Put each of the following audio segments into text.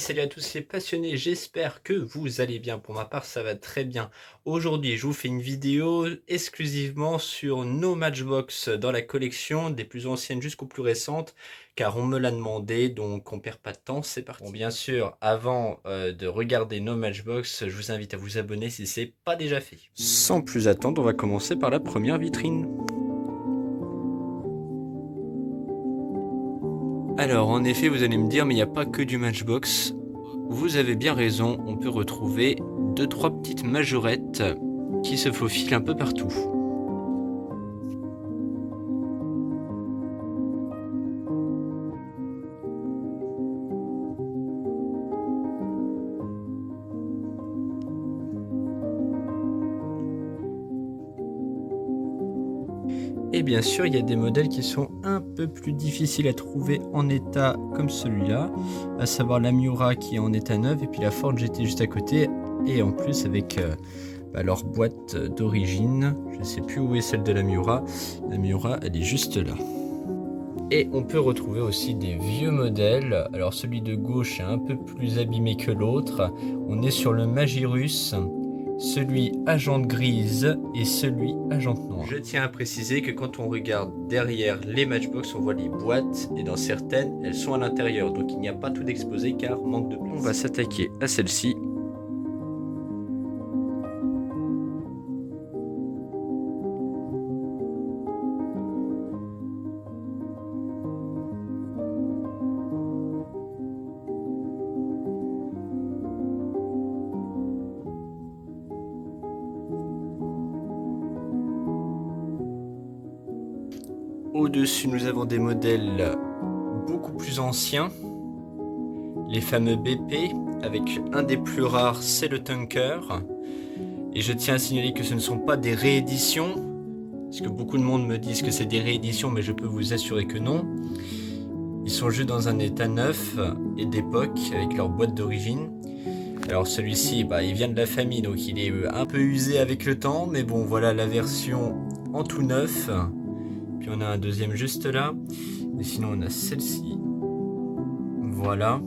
Salut à tous les passionnés, j'espère que vous allez bien. Pour ma part, ça va très bien. Aujourd'hui, je vous fais une vidéo exclusivement sur nos Matchbox dans la collection, des plus anciennes jusqu'aux plus récentes, car on me l'a demandé, donc on perd pas de temps, c'est parti. Bon, bien sûr, avant de regarder nos Matchbox, je vous invite à vous abonner si ce n'est pas déjà fait. Sans plus attendre, on va commencer par la première vitrine. Alors, en effet, vous allez me dire, mais il n'y a pas que du Matchbox. Vous avez bien raison, on peut retrouver 2-3 petites majorettes qui se faufilent un peu partout. Et bien sûr, il y a des modèles qui sont un peu plus difficiles à trouver en état comme celui-là, à savoir la Miura qui est en état neuf et puis la Ford GT juste à côté, et en plus avec leur boîte d'origine. Je ne sais plus où est celle de la Miura. La Miura, elle est juste là. Et on peut retrouver aussi des vieux modèles. Alors celui de gauche est un peu plus abîmé que l'autre. On est sur le Magirus, celui à jante grise et celui à jante noire. Je tiens à préciser que quand on regarde derrière les Matchbox, on voit les boîtes et dans certaines, elles sont à l'intérieur. Donc il n'y a pas tout d'exposé car manque de place. On va s'attaquer à celle-ci. Au-dessus, nous avons des modèles beaucoup plus anciens, les fameux BP, avec un des plus rares, c'est le Tunker. Et je tiens à signaler que ce ne sont pas des rééditions, parce que beaucoup de monde me disent que c'est des rééditions, mais je peux vous assurer que non. Ils sont juste dans un état neuf et d'époque, avec leur boîte d'origine. Alors celui-ci, il vient de la famille, donc il est un peu usé avec le temps, mais bon, voilà la version en tout neuf. Puis on a un deuxième juste là. Et sinon on a celle-ci. Voilà.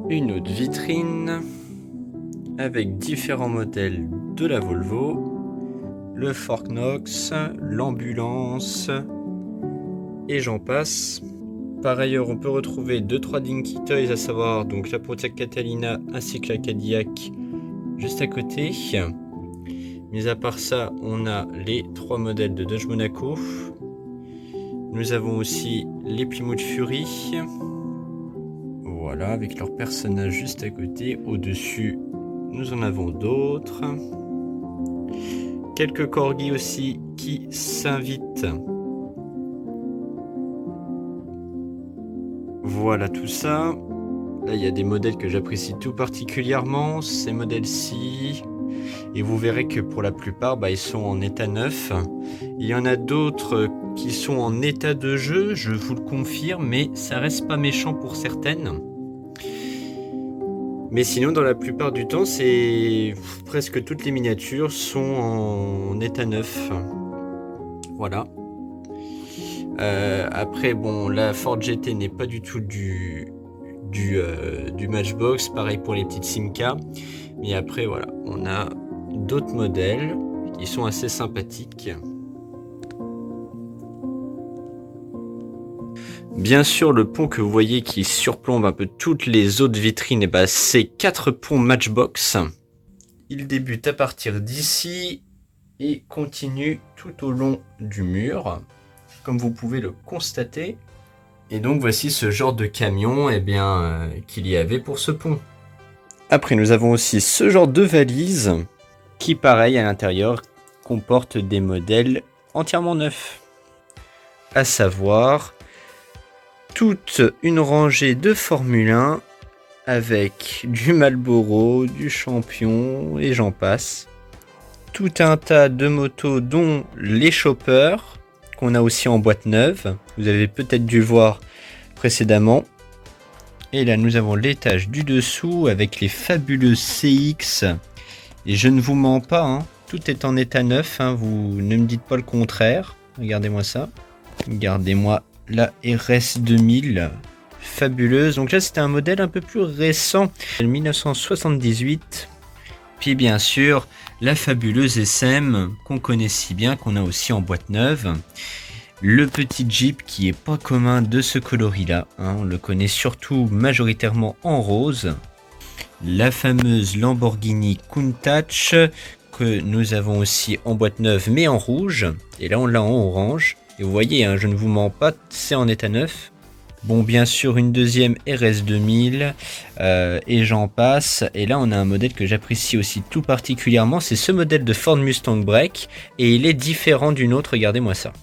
Une autre vitrine avec différents modèles de la Volvo. Le Ford Knox, l'ambulance et j'en passe. Par ailleurs, on peut retrouver 2-3 Dinky Toys, à savoir donc la Pontiac Catalina ainsi que la Cadillac juste à côté. Mis à part ça, on a les 3 modèles de Dodge Monaco. Nous avons aussi les Plymouth Fury. Voilà, avec leur personnage juste à côté. Au-dessus, nous en avons d'autres. Quelques corgis aussi qui s'invitent. Voilà tout ça. Là, il y a des modèles que j'apprécie tout particulièrement. Ces modèles-ci. Et vous verrez que pour la plupart, ils sont en état neuf. Il y en a d'autres qui sont en état de jeu, je vous le confirme, mais ça reste pas méchant pour certaines. Mais sinon, dans la plupart du temps, c'est presque toutes les miniatures sont en état neuf. Voilà. Après, bon, la Ford GT n'est pas du tout du Matchbox, pareil pour les petites Simca. Mais après, voilà, on a d'autres modèles qui sont assez sympathiques. Bien sûr, le pont que vous voyez qui surplombe un peu toutes les autres vitrines, c'est 4 ponts Matchbox. Il débute à partir d'ici et continue tout au long du mur, comme vous pouvez le constater. Et donc voici ce genre de camion qu'il y avait pour ce pont. Après, nous avons aussi ce genre de valise qui, pareil, à l'intérieur, comporte des modèles entièrement neufs. À savoir, toute une rangée de Formule 1 avec du Marlboro, du Champion et j'en passe. Tout un tas de motos dont les Choppers, qu'on a aussi en boîte neuve. Vous avez peut-être dû le voir précédemment. Et là, nous avons l'étage du dessous avec les fabuleux CX. Et je ne vous mens pas, tout est en état neuf. Vous ne me dites pas le contraire. Regardez-moi ça. Regardez-moi la RS 2000. fabuleuse. Donc là, c'était un modèle un peu plus récent, 1978. Puis bien sûr, la fabuleuse SM qu'on connaît si bien, qu'on a aussi en boîte neuve. Le petit Jeep qui est pas commun de ce coloris-là, hein, on le connaît surtout majoritairement en rose. La fameuse Lamborghini Countach que nous avons aussi en boîte neuve mais en rouge. Et là on l'a en orange. Et vous voyez, hein, je ne vous mens pas, c'est en état neuf. Bon, bien sûr, une deuxième RS 2000 et j'en passe. Et là, on a un modèle que j'apprécie aussi tout particulièrement. C'est ce modèle de Ford Mustang Break et il est différent d'une autre. Regardez-moi ça.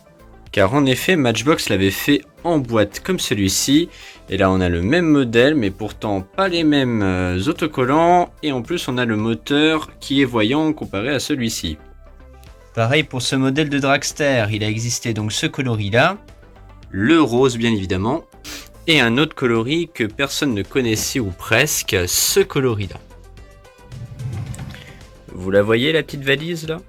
Car en effet, Matchbox l'avait fait en boîte comme celui-ci. Et là, on a le même modèle, mais pourtant pas les mêmes autocollants. Et en plus, on a le moteur qui est voyant comparé à celui-ci. Pareil pour ce modèle de dragster. Il a existé donc ce coloris-là. Le rose, bien évidemment. Et un autre coloris que personne ne connaissait ou presque, ce coloris-là. Vous la voyez, la petite valise, là ?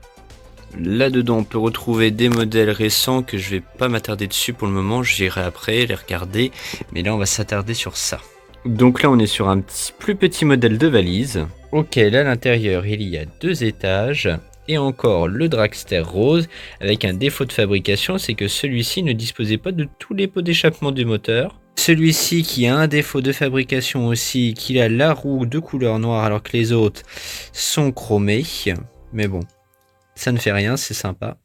Là-dedans, on peut retrouver des modèles récents que je vais pas m'attarder dessus pour le moment. J'irai après les regarder. Mais là, on va s'attarder sur ça. Donc là, on est sur un plus petit modèle de valise. Ok, là, à l'intérieur, il y a 2 étages. Et encore le dragster rose. Avec un défaut de fabrication, c'est que celui-ci ne disposait pas de tous les pots d'échappement du moteur. Celui-ci qui a un défaut de fabrication aussi, qu'il a la roue de couleur noire alors que les autres sont chromés. Mais bon. Ça ne fait rien, c'est sympa.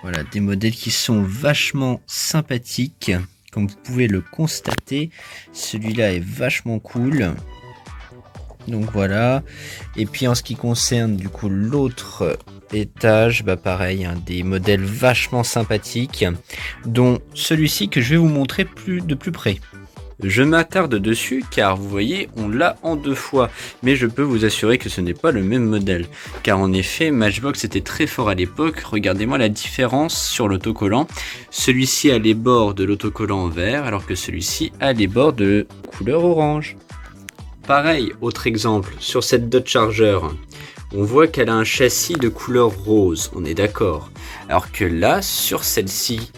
Voilà, des modèles qui sont vachement sympathiques. Comme vous pouvez le constater, celui-là est vachement cool. Donc voilà. Et puis en ce qui concerne du coup l'autre étage, bah pareil, hein, des modèles vachement sympathiques. Dont celui-ci que je vais vous montrer de plus près. Je m'attarde dessus car vous voyez on l'a en 2 fois, mais je peux vous assurer que ce n'est pas le même modèle, car en effet Matchbox était très fort à l'époque. Regardez-moi la différence sur l'autocollant, celui-ci a les bords de l'autocollant en vert alors que celui-ci a les bords de couleur orange. Pareil, autre exemple, sur cette Dodge Charger, on voit qu'elle a un châssis de couleur rose, on est d'accord, alors que là sur celle-ci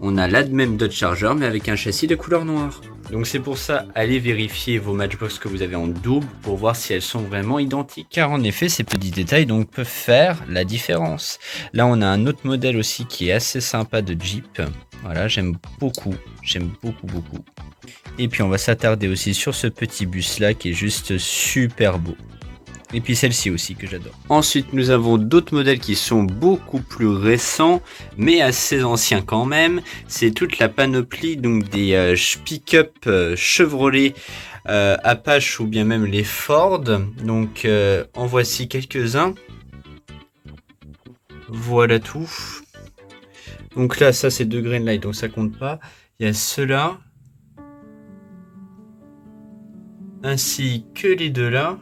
on a la même Dodge Charger mais avec un châssis de couleur noire. Donc c'est pour ça, allez vérifier vos Matchbox que vous avez en double pour voir si elles sont vraiment identiques. Car en effet, ces petits détails donc peuvent faire la différence. Là, on a un autre modèle aussi qui est assez sympa de Jeep. Voilà, j'aime beaucoup, beaucoup. Et puis on va s'attarder aussi sur ce petit bus là qui est juste super beau. Et puis celle-ci aussi que j'adore. Ensuite, nous avons d'autres modèles qui sont beaucoup plus récents, mais assez anciens quand même. C'est toute la panoplie donc des pick-up Chevrolet Apache ou bien même les Ford. Donc en voici quelques-uns. Voilà tout. Donc là, ça c'est 2 Greenlight, donc ça compte pas. Il y a ceux-là. Ainsi que les deux là.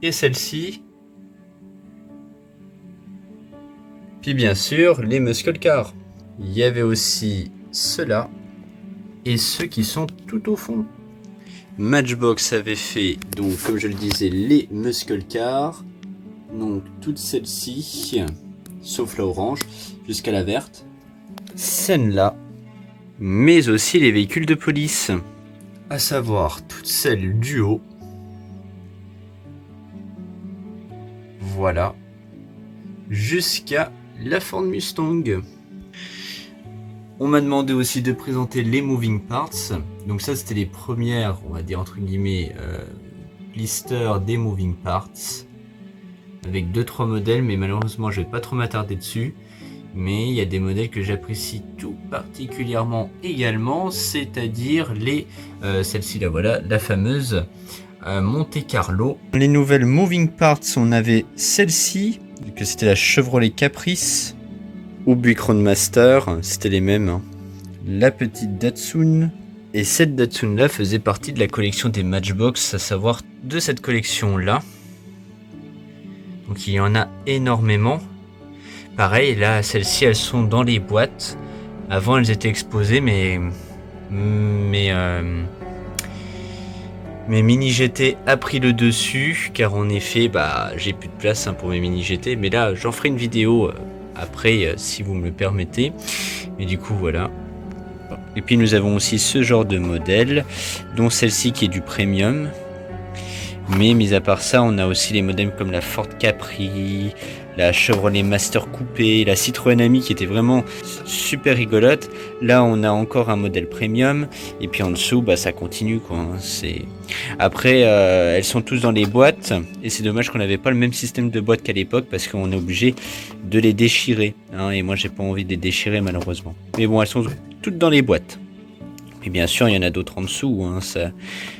Et celle-ci. Puis bien sûr, les muscle cars. Il y avait aussi ceux-là. Et ceux qui sont tout au fond. Matchbox avait fait, donc comme je le disais, les muscle cars. Donc toutes celles-ci, sauf la orange, jusqu'à la verte. Celle-là. Mais aussi les véhicules de police. À savoir toutes celles du haut. Voilà, jusqu'à la Ford Mustang. On m'a demandé aussi de présenter les moving parts. Donc ça, c'était les premières, on va dire entre guillemets, blisters des moving parts. Avec 2-3 modèles, mais malheureusement, je vais pas trop m'attarder dessus. Mais il y a des modèles que j'apprécie tout particulièrement également, c'est-à-dire les celle-ci là, voilà, la fameuse Monte Carlo. Les nouvelles moving parts, on avait celle-ci, que c'était la Chevrolet Caprice, ou Buick Roadmaster, c'était les mêmes. Hein. La petite Datsun, et cette Datsun là faisait partie de la collection des Matchbox, à savoir de cette collection là. Donc il y en a énormément. Pareil, là, celles-ci, elles sont dans les boîtes. Avant, elles étaient exposées, mais mini GT a pris le dessus, car en effet, bah, j'ai plus de place hein, pour mes mini GT. Mais là, j'en ferai une vidéo après, si vous me le permettez. Mais du coup, voilà. Et puis nous avons aussi ce genre de modèle, dont celle-ci qui est du premium. Mais mis à part ça, on a aussi les modèles comme la Ford Capri, la Chevrolet Master Coupé, la Citroën Ami qui était vraiment super rigolote. Là, on a encore un modèle premium. Et puis en dessous, bah, ça continue, quoi. Après, elles sont tous dans les boîtes. Et c'est dommage qu'on n'avait pas le même système de boîte qu'à l'époque parce qu'on est obligé de les déchirer. Et moi, j'ai pas envie de les déchirer malheureusement. Mais bon, elles sont toutes dans les boîtes. Et bien sûr, il y en a d'autres en dessous,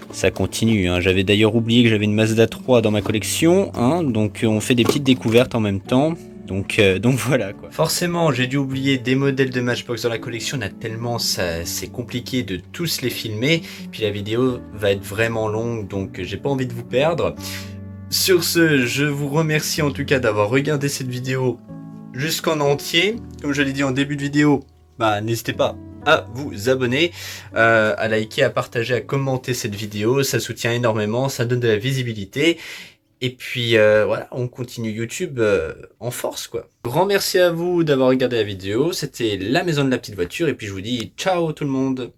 ça continue. J'avais d'ailleurs oublié que j'avais une Mazda 3 dans ma collection, donc on fait des petites découvertes en même temps. Donc voilà quoi. Forcément, j'ai dû oublier des modèles de Matchbox dans la collection, tellement c'est compliqué de tous les filmer. Puis la vidéo va être vraiment longue, donc j'ai pas envie de vous perdre. Sur ce, je vous remercie en tout cas d'avoir regardé cette vidéo jusqu'en entier. Comme je l'ai dit en début de vidéo, n'hésitez pas à vous abonner, à liker, à partager, à commenter cette vidéo. Ça soutient énormément, ça donne de la visibilité. Et puis voilà, on continue YouTube en force quoi. Grand merci à vous d'avoir regardé la vidéo. C'était la maison de la petite voiture. Et puis je vous dis ciao tout le monde.